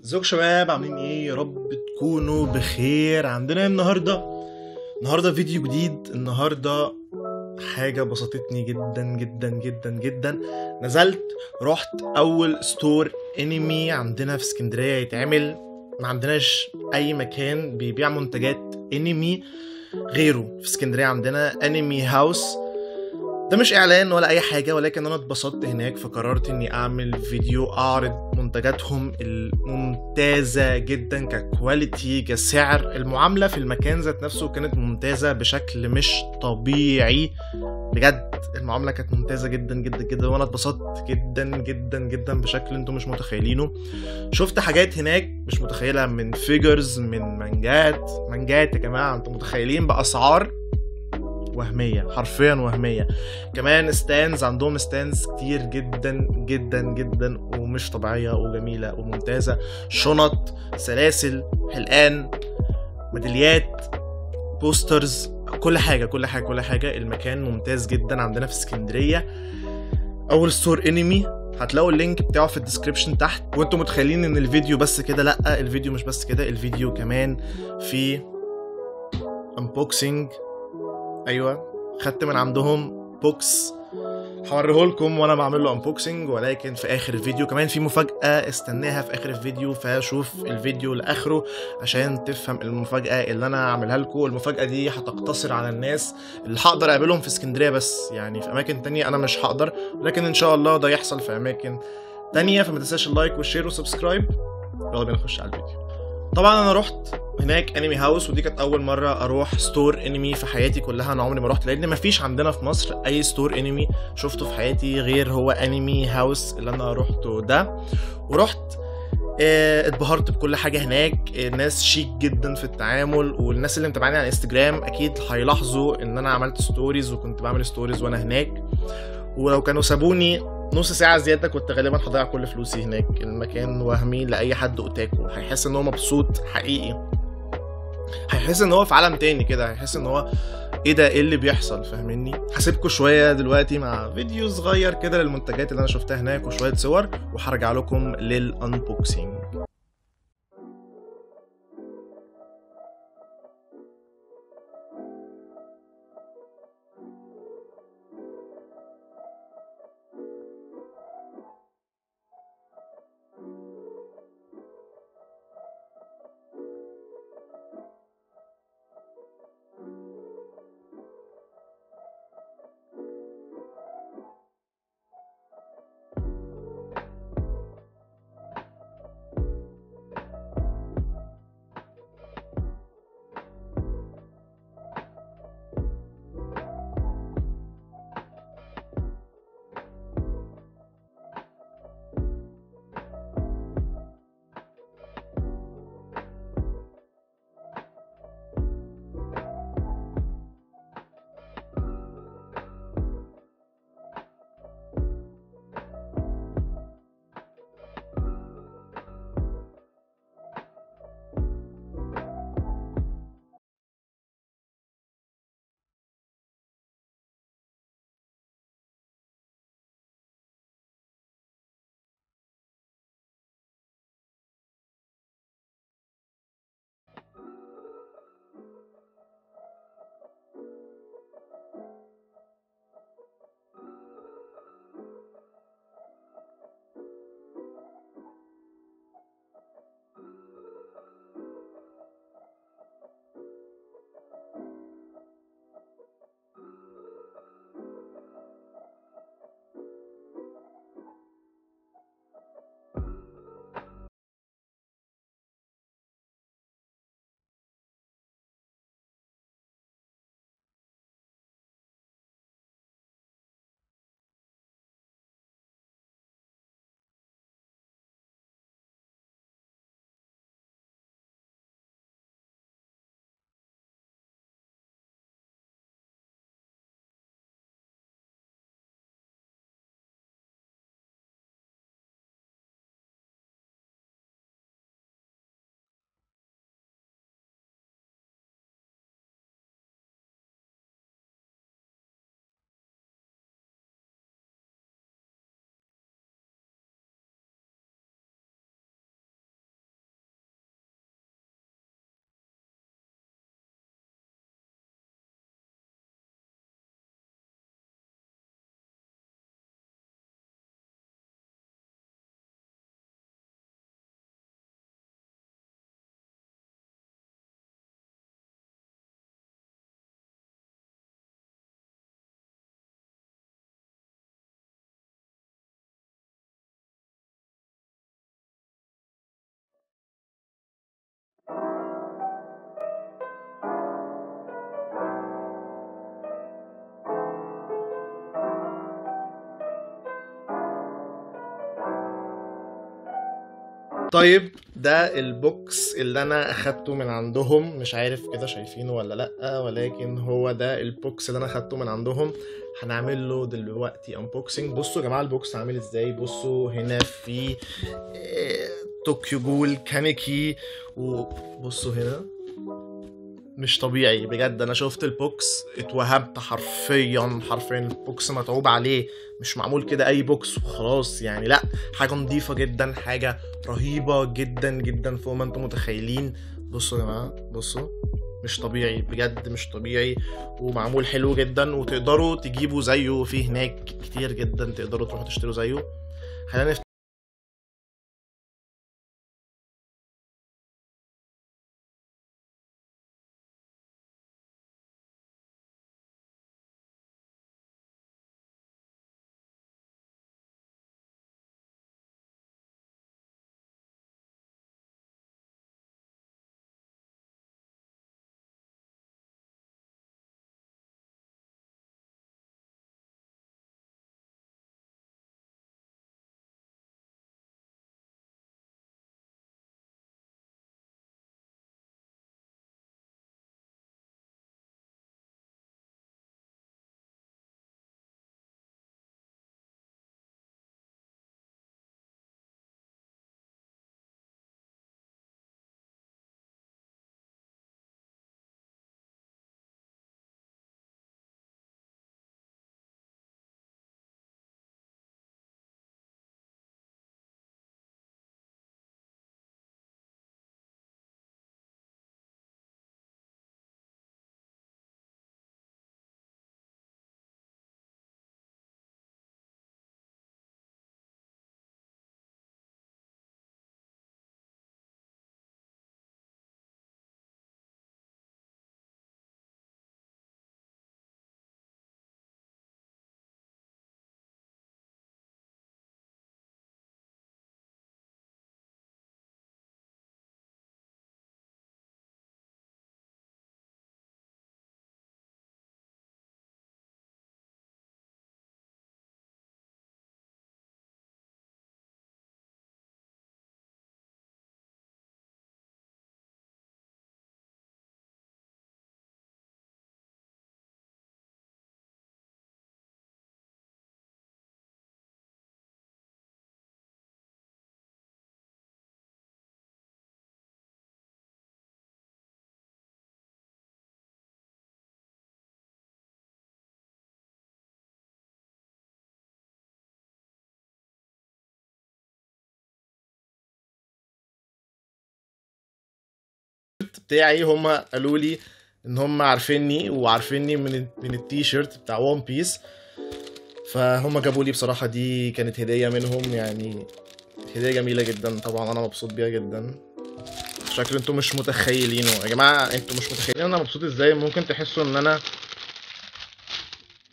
ازيكم شباب، عاملين ايه؟ يا رب تكونوا بخير. عندنا النهارده فيديو جديد. النهارده حاجة بسطتني جدا جدا جدا جدا. نزلت رحت اول ستور انمي عندنا في اسكندرية يتعمل. ما عندناش اي مكان بيبيع منتجات انمي غيره في اسكندرية. عندنا انمي هاوس. ده مش اعلان ولا اي حاجه، ولكن انا اتبسطت هناك فقررت اني اعمل فيديو اعرض منتجاتهم الممتازه جدا ككواليتي كسعر. المعامله في المكان ذات نفسه كانت ممتازه بشكل مش طبيعي. بجد المعامله كانت ممتازه جدا جدا جدا، وانا اتبسطت جدا جدا جدا بشكل انتم مش متخيلينه. شفت حاجات هناك مش متخيلها، من فيجرز، من مانجات يا جماعه انتم متخيلين باسعار وهمية، حرفيا وهمية. كمان ستاندز، عندهم ستاندز كتير جدا جدا جدا ومش طبيعية وجميلة وممتازة. شنط، سلاسل، حلقان، ميداليات، بوسترز، كل حاجة كل حاجة كل حاجة. المكان ممتاز جدا عندنا في اسكندرية. أول ستور انمي هتلاقوا اللينك بتاعه في الديسكريبشن تحت. وانتم متخيلين ان الفيديو بس كده؟ لا، الفيديو مش بس كده، الفيديو كمان في unboxing. ايوه، خدت من عندهم بوكس هوريهولكم وانا بعمل له انبوكسنج، ولكن في اخر الفيديو كمان في مفاجأة استناها في اخر الفيديو. فشوف الفيديو لاخره عشان تفهم المفاجأة اللي انا هعملها لكم. المفاجأة دي هتقتصر على الناس اللي هقدر اقابلهم في اسكندرية بس، يعني في اماكن تانية انا مش هقدر، لكن ان شاء الله ده يحصل في اماكن تانية. فما تنساش اللايك والشير والسبسكرايب. يلا بينا نخش على الفيديو. طبعا انا رحت هناك انمي هاوس، ودي كانت اول مره اروح ستور انمي في حياتي كلها. انا عمري ما رحت، لان مفيش عندنا في مصر اي ستور انمي شفته في حياتي غير هو انمي هاوس اللي انا روحته ده. ورحت اتبهرت بكل حاجه هناك. الناس شيك جدا في التعامل، والناس اللي متابعاني على انستجرام اكيد هيلاحظوا ان انا عملت ستوريز وكنت بعمل ستوريز وانا هناك. ولو كانوا سابوني نص ساعة زيادة كنت غالبا هضيع كل فلوسي هناك. المكان وهمي لأي حد اوتاكو، هيحس ان هو مبسوط حقيقي، هيحس ان هو في عالم تاني كده، هيحس ان هو ايه ده، ايه اللي بيحصل؟ فاهميني؟ هسيبكم شوية دلوقتي مع فيديو صغير كده للمنتجات اللي انا شفتها هناك وشوية صور، وهرجع لكم للانبوكسينج. طيب ده البوكس اللي انا اخدته من عندهم، مش عارف كده شايفينه ولا لا، ولكن هو ده البوكس اللي انا اخدته من عندهم. هنعمل له دلوقتي انبوكسنج. بصوا يا جماعه البوكس عامل ازاي. بصوا هنا في طوكيو جول كانيكي، وبصوا هنا مش طبيعي بجد. انا شفت البوكس اتوهمت حرفيا حرفيا. البوكس متعوب عليه، مش معمول كده اي بوكس وخلاص يعني، لا حاجه نظيفه جدا، حاجه رهيبه جدا جدا فوق ما انتم متخيلين. بصوا يا جماعه بصوا، مش طبيعي بجد مش طبيعي، ومعمول حلو جدا، وتقدروا تجيبوا زيه في هناك كتير جدا، تقدروا تروحوا تشتروا زيه. خلينا بتاعي، هم قالوا لي ان هم عارفيني وعارفيني من التيشيرت بتاع وان بيس، فهم جابوا لي بصراحه. دي كانت هديه منهم يعني، هديه جميله جدا طبعا، انا مبسوط بيها جدا. شكل انتوا مش متخيلينه يا جماعه، انتوا مش متخيلين انا مبسوط ازاي. ممكن تحسوا ان انا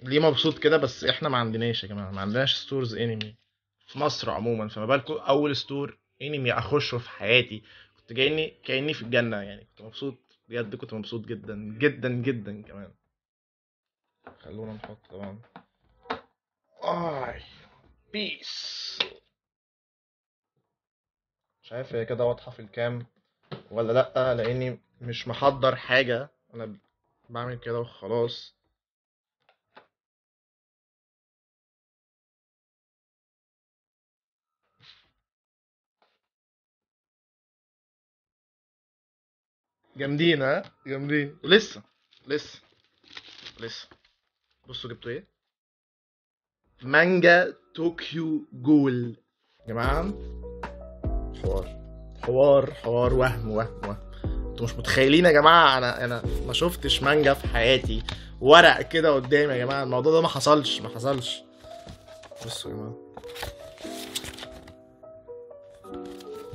ليه مبسوط كده، بس احنا ما عندناش يا جماعه، ما عندناش ستورز انمي في مصر عموما، فما بالكم اول ستور انمي اخشه في حياتي. كنت جايني كاني في الجنه يعني، كنت مبسوط بجد، كنت مبسوط جدا جدا جدا كمان. خلونا نحط طبعا اي بيس. مش عارف هي كده واضحه في الكام ولا لا، لاني مش محضر حاجه، انا بعمل كده وخلاص. جامدين ها، جامدين. ولسه لسه لسه. بصوا جبتوا ايه؟ مانجا طوكيو جول يا جماعه. حوار حوار وهم. انتوا مش متخيلين يا جماعه، انا ما شفتش مانجا في حياتي ورق كده قدامي يا جماعه. الموضوع ده ما حصلش. بصوا يا جماعه،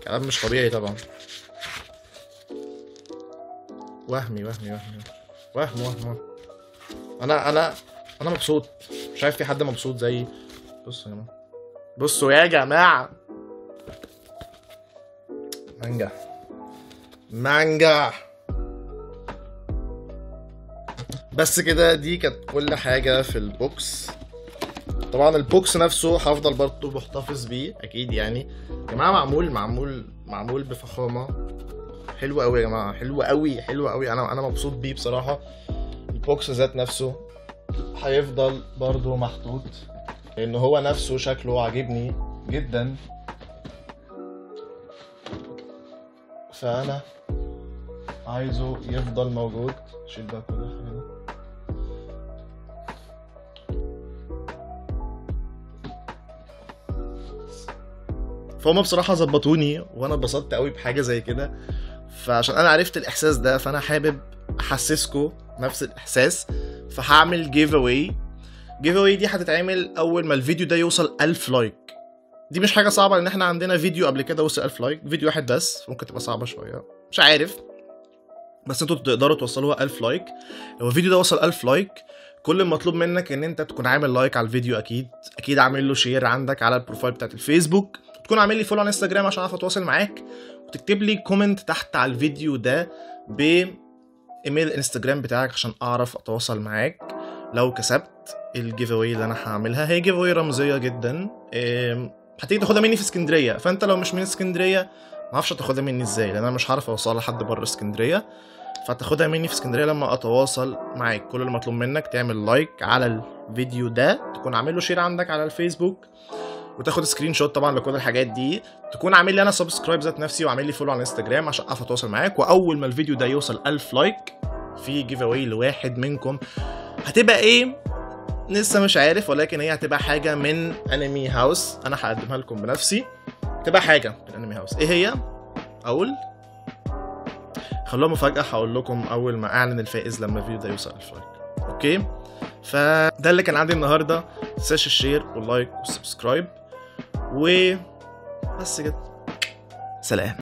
كلام مش طبيعي طبعا. وهم. انا مبسوط، مش عارف في حد مبسوط زيي. بصوا يا جماعه، بصوا يا جماعه، مانجا. بس كده، دي كانت كل حاجة في البوكس. طبعا البوكس نفسه هفضل برضه محتفظ بيه اكيد يعني. يا جماعه معمول بفخامه. حلو قوي يا جماعه، حلو قوي حلو قوي. انا مبسوط بيه بصراحه. البوكس ذات نفسه هيفضل برضه محطوط لان هو نفسه شكله عاجبني جدا، فانا عايزه يفضل موجود. شيل بقى كل حاجه. فهم بصراحه ظبطوني وانا اتبسطت قوي بحاجه زي كده. فعشان انا عرفت الاحساس ده فانا حابب احسسكم نفس الاحساس. فهعمل جيف اواي. جيف اواي دي هتتعمل اول ما الفيديو ده يوصل 1000 لايك. دي مش حاجه صعبه لان احنا عندنا فيديو قبل كده وصل 1000 لايك، فيديو واحد بس. ممكن تبقى صعبه شويه مش عارف، بس انتوا تقدروا توصلوها 1000 لايك. لو الفيديو ده وصل 1000 لايك كل المطلوب منك ان انت تكون عامل لايك على الفيديو، اكيد عامل له شير عندك على البروفايل بتاعت الفيسبوك، تكون عامل لي فولو على انستجرام عشان اعرف اتواصل معاك، وتكتب لي كومنت تحت على الفيديو ده بايميل الانستجرام بتاعك عشان اعرف اتواصل معاك. لو كسبت الجيف اواي اللي انا هعملها، هي جيف اواي رمزيه جدا، هتيجي تاخدها مني في اسكندريه. فانت لو مش من اسكندريه ما اعرفش تاخدها مني ازاي لان انا مش هعرف اوصلها لحد بره اسكندريه، فتاخدها مني في اسكندريه لما اتواصل معاك. كل اللي مطلوب منك تعمل لايك على الفيديو ده، تكون عامل له شير عندك على الفيسبوك، وتاخد سكرين شوت طبعا لكل الحاجات دي، تكون عامل لي انا سبسكرايب ذات نفسي وعامل لي فولو على الانستجرام عشان اعرف اتواصل معاك. واول ما الفيديو ده يوصل 1000 لايك في جيف اواي لواحد منكم. هتبقى ايه لسه مش عارف، ولكن هي هتبقى حاجه من انمي هاوس، انا هقدمها لكم بنفسي. تبقى حاجه من انمي هاوس. ايه هي؟ خلوها مفاجأة، هقول لكم أول ما أعلن الفائز لما الفيديو ده يوصل 1000 لايك. أوكي؟ فده اللي كان عندي النهاردة. متنساش الشير واللايك والسبسكرايب وبس كده. سلام.